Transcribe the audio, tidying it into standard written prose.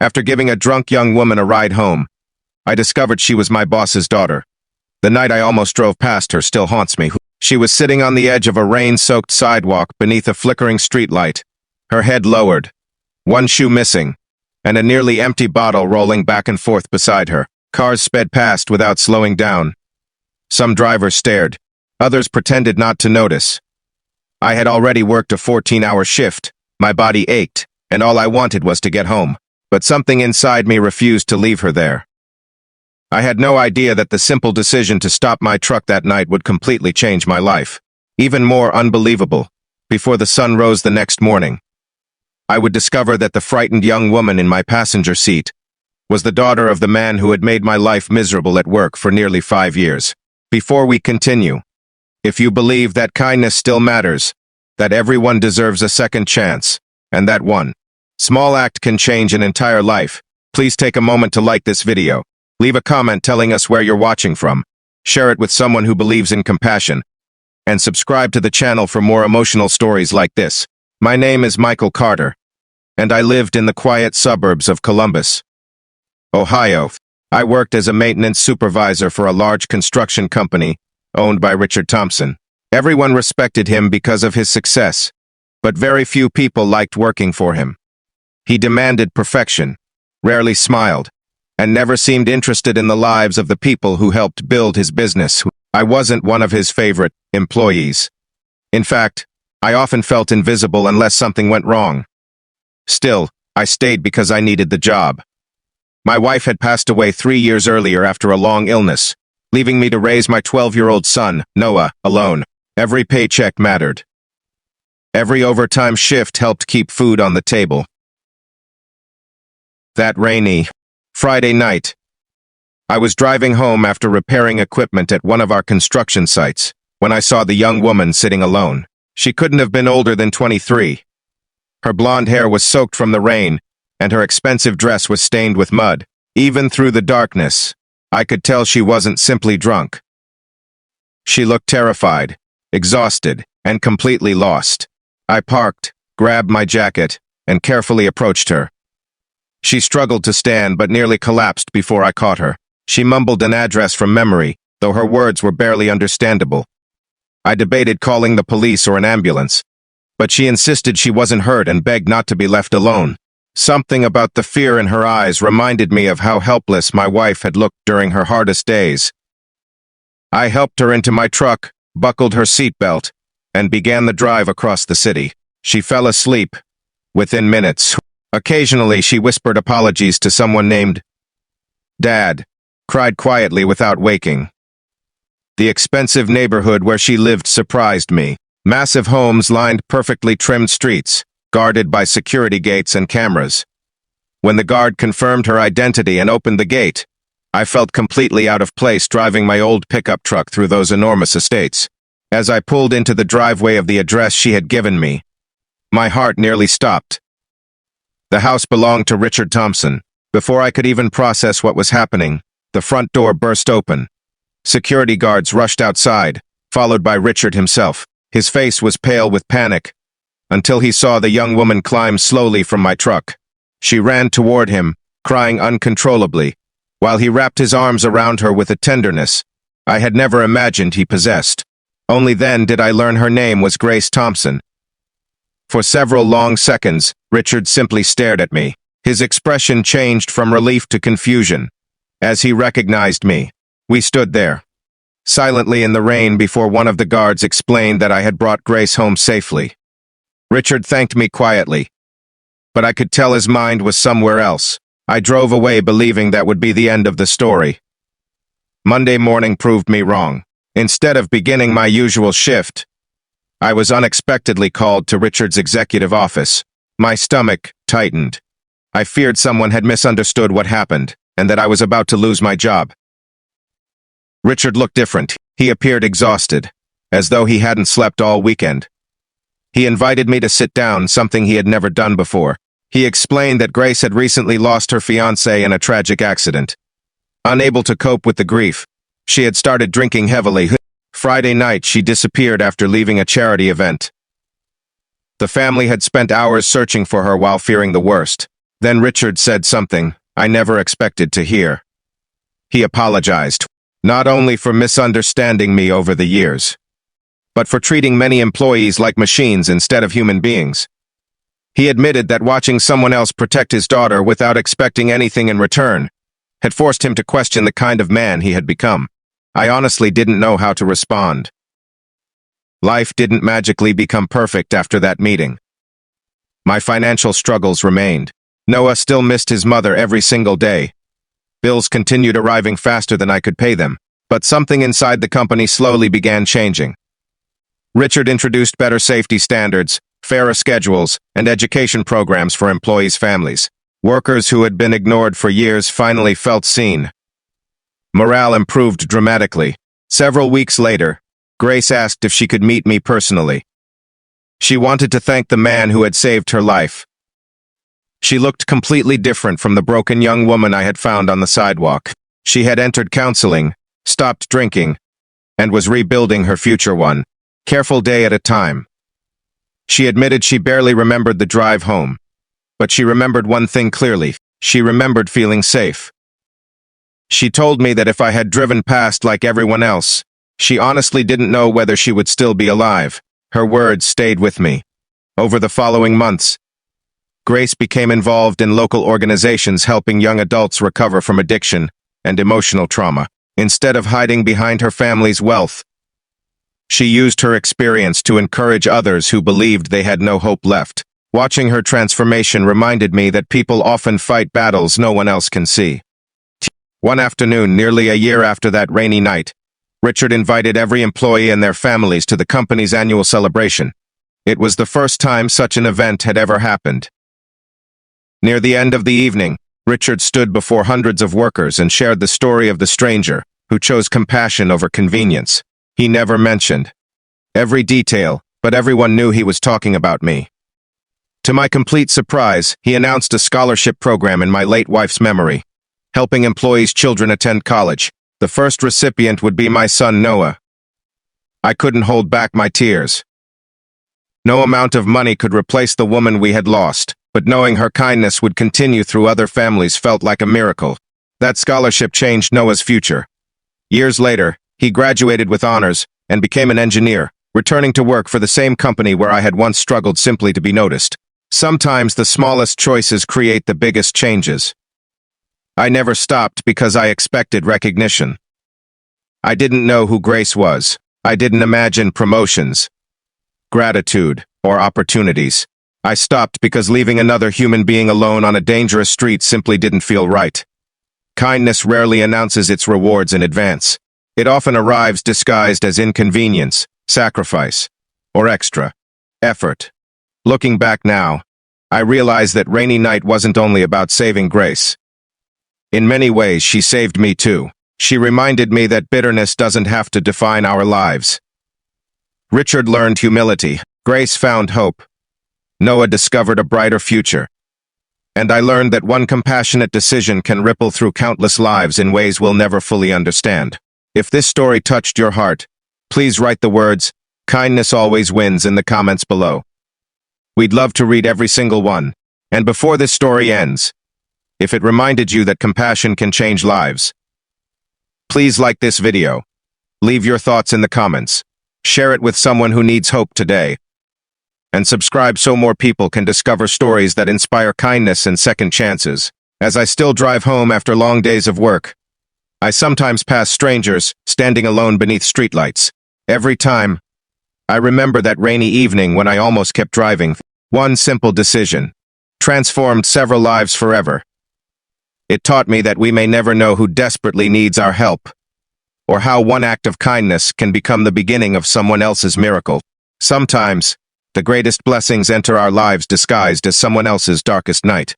After giving a drunk young woman a ride home, I discovered she was my boss's daughter. The night I almost drove past her still haunts me. She was sitting on the edge of a rain-soaked sidewalk beneath a flickering streetlight, her head lowered, one shoe missing, and a nearly empty bottle rolling back and forth beside her. Cars sped past without slowing down. Some drivers stared. Others pretended not to notice. I had already worked a 14-hour shift. My body ached, and all I wanted was to get home. But something inside me refused to leave her there. I had no idea that the simple decision to stop my truck that night would completely change my life. Even more unbelievable, before the sun rose the next morning, I would discover that the frightened young woman in my passenger seat was the daughter of the man who had made my life miserable at work for nearly 5 years. Before we continue, if you believe that kindness still matters, that everyone deserves a second chance, and that one small act can change an entire life, please take a moment to like this video. Leave a comment telling us where you're watching from. Share it with someone who believes in compassion. And subscribe to the channel for more emotional stories like this. My name is Michael Carter, and I lived in the quiet suburbs of Columbus, Ohio. I worked as a maintenance supervisor for a large construction company owned by Richard Thompson. Everyone respected him because of his success, but very few people liked working for him. He demanded perfection, rarely smiled, and never seemed interested in the lives of the people who helped build his business. I wasn't one of his favorite employees. In fact, I often felt invisible unless something went wrong. Still, I stayed because I needed the job. My wife had passed away 3 years earlier after a long illness, leaving me to raise my 12-year-old son, Noah, alone. Every paycheck mattered. Every overtime shift helped keep food on the table. That rainy Friday night, I was driving home after repairing equipment at one of our construction sites when I saw the young woman sitting alone. She couldn't have been older than 23. Her blonde hair was soaked from the rain, and her expensive dress was stained with mud. Even through the darkness, I could tell she wasn't simply drunk. She looked terrified, exhausted, and completely lost. I parked, grabbed my jacket, and carefully approached her. She struggled to stand but nearly collapsed before I caught her. She mumbled an address from memory, though her words were barely understandable. I debated calling the police or an ambulance, but she insisted she wasn't hurt and begged not to be left alone. Something about the fear in her eyes reminded me of how helpless my wife had looked during her hardest days. I helped her into my truck, buckled her seatbelt, and began the drive across the city. She fell asleep within minutes. Occasionally, she whispered apologies to someone named Dad, cried quietly without waking. The expensive neighborhood where she lived surprised me. Massive homes lined perfectly trimmed streets, guarded by security gates and cameras. When the guard confirmed her identity and opened the gate, I felt completely out of place driving my old pickup truck through those enormous estates. As I pulled into the driveway of the address she had given me, my heart nearly stopped. The house belonged to Richard Thompson. Before I could even process what was happening, the front door burst open. Security guards rushed outside, followed by Richard himself. His face was pale with panic, until he saw the young woman climb slowly from my truck. She ran toward him, crying uncontrollably, while he wrapped his arms around her with a tenderness I had never imagined he possessed. Only then did I learn her name was Grace Thompson. For several long seconds, Richard simply stared at me. His expression changed from relief to confusion as he recognized me. We stood there, silently in the rain before one of the guards explained that I had brought Grace home safely. Richard thanked me quietly, but I could tell his mind was somewhere else. I drove away believing that would be the end of the story. Monday morning proved me wrong. Instead of beginning my usual shift, I was unexpectedly called to Richard's executive office. My stomach tightened. I feared someone had misunderstood what happened, and that I was about to lose my job. Richard looked different. He appeared exhausted, as though he hadn't slept all weekend. He invited me to sit down, something he had never done before. He explained that Grace had recently lost her fiancé in a tragic accident. Unable to cope with the grief, she had started drinking heavily. Friday night, she disappeared after leaving a charity event. The family had spent hours searching for her while fearing the worst. Then Richard said something I never expected to hear. He apologized, not only for misunderstanding me over the years, but for treating many employees like machines instead of human beings. He admitted that watching someone else protect his daughter without expecting anything in return had forced him to question the kind of man he had become. I honestly didn't know how to respond. Life didn't magically become perfect after that meeting. My financial struggles remained. Noah still missed his mother every single day. Bills continued arriving faster than I could pay them, but something inside the company slowly began changing. Richard introduced better safety standards, fairer schedules, and education programs for employees' families. Workers who had been ignored for years finally felt seen. Morale improved dramatically. Several weeks later, Grace asked if she could meet me personally. She wanted to thank the man who had saved her life. She looked completely different from the broken young woman I had found on the sidewalk. She had entered counseling, stopped drinking, and was rebuilding her future one, careful day at a time. She admitted she barely remembered the drive home, but she remembered one thing clearly. She remembered feeling safe. She told me that if I had driven past like everyone else, she honestly didn't know whether she would still be alive. Her words stayed with me. Over the following months, Grace became involved in local organizations helping young adults recover from addiction and emotional trauma. Instead of hiding behind her family's wealth, she used her experience to encourage others who believed they had no hope left. Watching her transformation reminded me that people often fight battles no one else can see. One afternoon, nearly a year after that rainy night, Richard invited every employee and their families to the company's annual celebration. It was the first time such an event had ever happened. Near the end of the evening, Richard stood before hundreds of workers and shared the story of the stranger who chose compassion over convenience. He never mentioned every detail, but everyone knew he was talking about me. To my complete surprise, he announced a scholarship program in my late wife's memory, helping employees' children attend college. The first recipient would be my son Noah. I couldn't hold back my tears. No amount of money could replace the woman we had lost, but knowing her kindness would continue through other families felt like a miracle. That scholarship changed Noah's future. Years later, he graduated with honors and became an engineer, returning to work for the same company where I had once struggled simply to be noticed. Sometimes the smallest choices create the biggest changes. I never stopped because I expected recognition. I didn't know who Grace was. I didn't imagine promotions, gratitude, or opportunities. I stopped because leaving another human being alone on a dangerous street simply didn't feel right. Kindness rarely announces its rewards in advance. It often arrives disguised as inconvenience, sacrifice, or extra effort. Looking back now, I realize that rainy night wasn't only about saving Grace. In many ways, she saved me too. She reminded me that bitterness doesn't have to define our lives. Richard learned humility. Grace found hope. Noah discovered a brighter future. And I learned that one compassionate decision can ripple through countless lives in ways we'll never fully understand. If this story touched your heart, please write the words, "Kindness always wins," in the comments below. We'd love to read every single one. And before this story ends, if it reminded you that compassion can change lives, please like this video. Leave your thoughts in the comments. Share it with someone who needs hope today. And subscribe so more people can discover stories that inspire kindness and second chances. As I still drive home after long days of work, I sometimes pass strangers standing alone beneath streetlights. Every time, I remember that rainy evening when I almost kept driving. One simple decision transformed several lives forever. It taught me that we may never know who desperately needs our help, or how one act of kindness can become the beginning of someone else's miracle. Sometimes, the greatest blessings enter our lives disguised as someone else's darkest night.